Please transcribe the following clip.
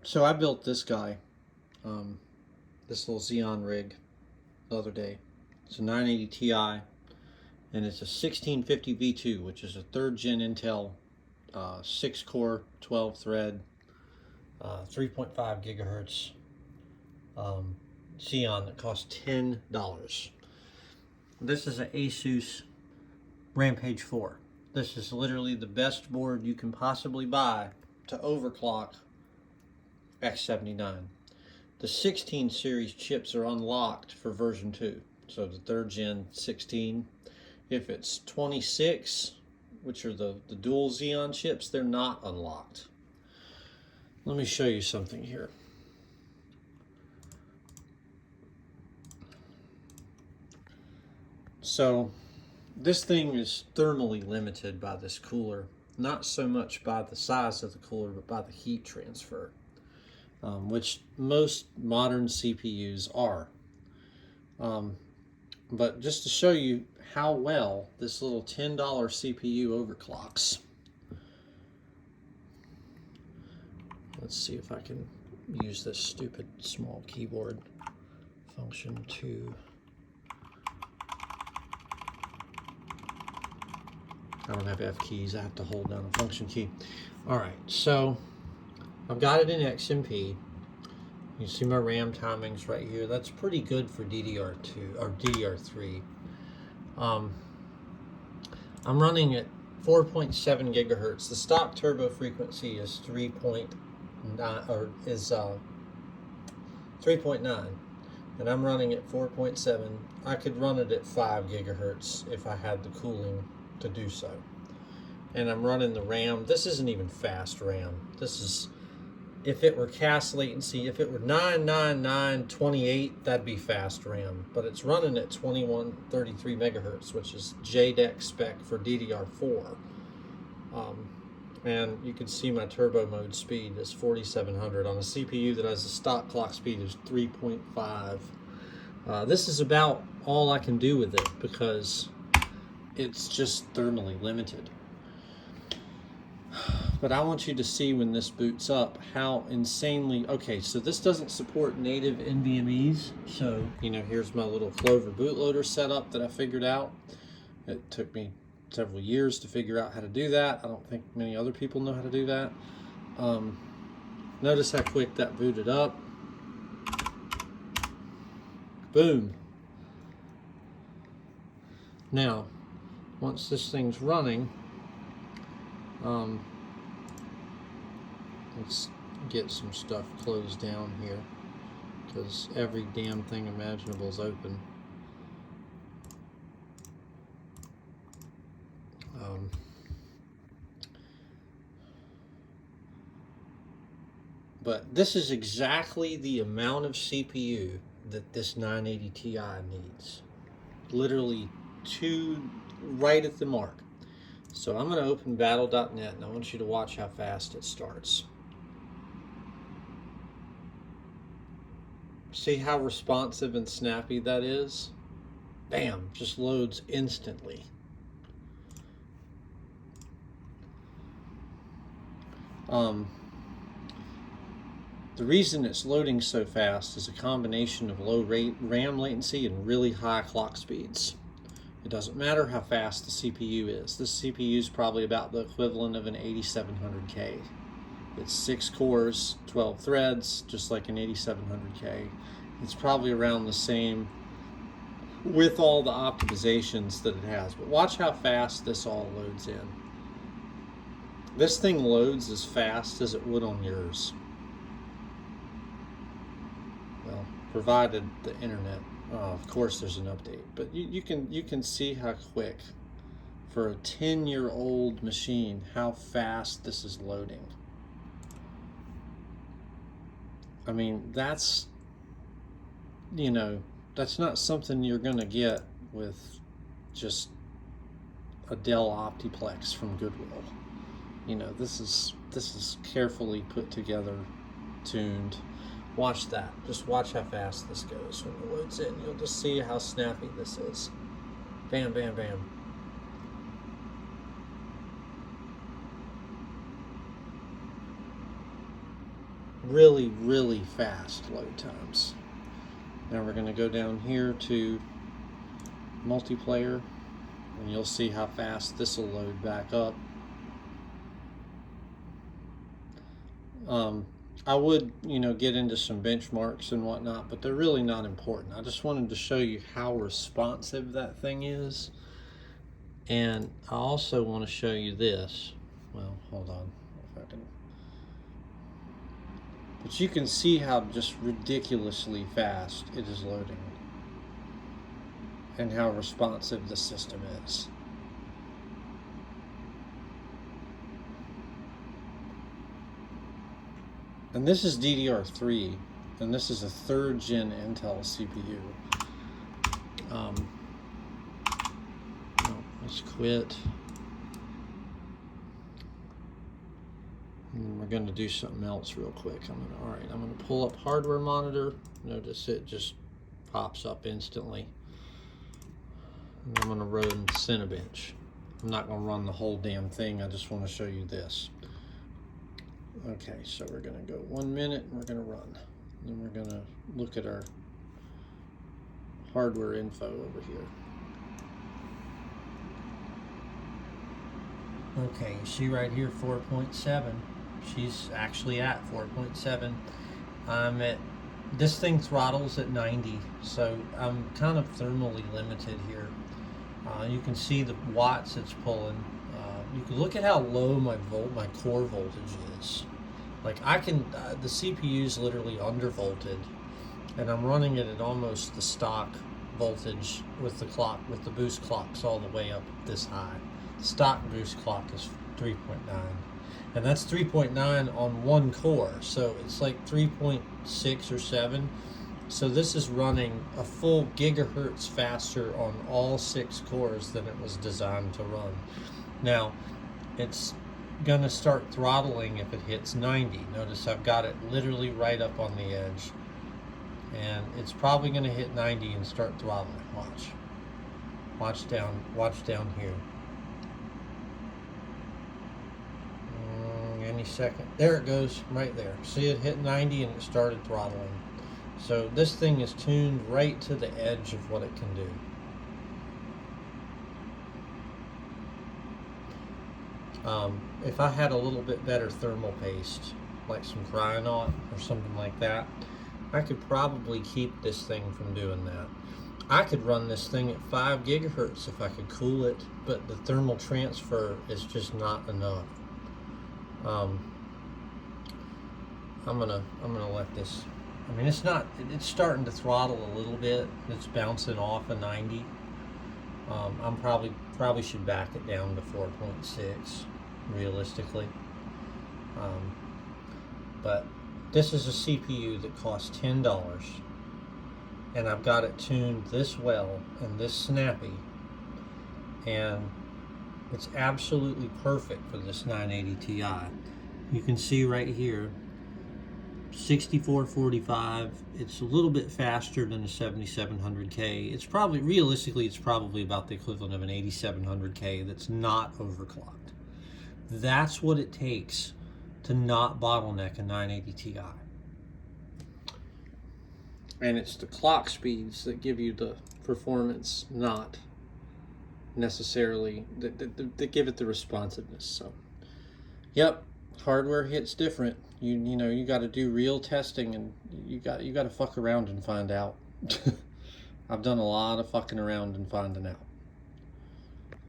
So I built this guy, this little Xeon rig, the other day. It's a 980 Ti, and it's a 1650 V2, which is a third gen Intel, 6 core, 12 thread, 3.5 gigahertz Xeon that costs $10. This is an Asus Rampage 4. This is literally the best board you can possibly buy to overclock X79. The 16 series chips are unlocked for version 2, so the third gen 16. If it's 26, which are the dual Xeon chips, they're not unlocked. Let me show you something here. So this thing is thermally limited by this cooler, not so much by the size of the cooler, but by the heat transfer, which most modern CPUs are. But just to show you how well this little $10 CPU overclocks, let's see if I can use this stupid small keyboard function to... I don't have F keys, I have to hold down a function key. Alright, so I've got it in XMP. You see my RAM timings right here. That's pretty good for DDR2 or DDR3. I'm running at 4.7 gigahertz. The stock turbo frequency is 3.9 3.9, and I'm running at 4.7. I could run it at 5 gigahertz if I had the cooling to do so. And I'm running the RAM. This isn't even fast RAM. This is, if it were CAS latency, if it were 99928, that'd be fast RAM. But it's running at 2133 megahertz, which is JEDEC spec for DDR4. And you can see my turbo mode speed is 4700 on a CPU that has a stock clock speed is 3.5. This is about all I can do with it because it's just thermally limited. But I want you to see when this boots up how insanely... Okay, so this doesn't support native NVMEs. So, you know, here's my little Clover bootloader setup that I figured out. It took me several years to figure out how to do that. I don't think many other people know how to do that. Notice how quick that booted up. Boom. Now, once this thing's running, let's get some stuff closed down here because every damn thing imaginable is open. But this is exactly the amount of CPU that this 980 Ti needs. Literally right at the mark. So I'm going to open battle.net and I want you to watch how fast it starts. See how responsive and snappy that is? Bam, just loads instantly. The reason it's loading so fast is a combination of low RAM latency and really high clock speeds. It doesn't matter how fast the CPU is. This CPU is probably about the equivalent of an 8700K. It's 6 cores, 12 threads, just like an 8700K. It's probably around the same with all the optimizations that it has. But watch how fast this all loads in. This thing loads as fast as it would on yours. Well, provided the internet. Of course there's an update, but you can see how quick for a 10-year-old machine how fast this is loading. I mean, that's, you know, that's not something you're gonna get with just a Dell Optiplex from Goodwill. You know, this is carefully put together, tuned. Watch that. Just watch how fast this goes when it loads in. You'll just see how snappy this is. Bam, bam, bam. really, really fast load times. Now we're going to go down here to multiplayer, and you'll see how fast this will load back up. I would, get into some benchmarks and whatnot, but they're really not important. I just wanted to show you how responsive that thing is. And I also want to show you this. Well, hold on. If I can. But you can see how just ridiculously fast it is loading and how responsive the system is. And this is DDR3, and this is a 3rd gen Intel CPU. Let's quit. And we're going to do something else real quick. All right, I'm going to pull up hardware monitor. Notice it just pops up instantly. And I'm going to run Cinebench. I'm not going to run the whole damn thing. I just want to show you this. Okay, so we're going to go 1 minute and we're going to run. Then we're going to look at our hardware info over here. Okay, you see right here 4.7. She's actually at 4.7. I'm at, this thing throttles at 90, so I'm kind of thermally limited here. You can see the watts it's pulling. You can look at how low my core voltage is. Like the CPU's literally undervolted, and I'm running it at almost the stock voltage with the boost clocks all the way up this high. The stock boost clock is 3.9, and that's 3.9 on one core, so it's like 3.6 or 7. So this is running a full gigahertz faster on all 6 cores than it was designed to run. Now, it's gonna start throttling if it hits 90. Notice I've got it literally right up on the edge, and it's probably gonna hit 90 and start throttling. Watch down here. Any second. There it goes, right there. See, it hit 90 and it started throttling. So this thing is tuned right to the edge of what it can do. If I had a little bit better thermal paste, like some Cryonaut or something like that, I could probably keep this thing from doing that. I could run this thing at 5 gigahertz if I could cool it, but the thermal transfer is just not enough. I'm gonna let this. I mean, it's starting to throttle a little bit. It's bouncing off a 90. I'm probably should back it down to 4.6 realistically. But this is a CPU that costs $10, and I've got it tuned this well and this snappy, and it's absolutely perfect for this 980 Ti. You can see right here 6445. It's a little bit faster than a 7700K. It's probably, realistically, it's probably about the equivalent of an 8700K that's not overclocked. That's what it takes to not bottleneck a 980 Ti. And it's the clock speeds that give you the performance, not necessarily that give it the responsiveness. So, yep, hardware hits different. You got to do real testing, and you got to fuck around and find out. I've done a lot of fucking around and finding out.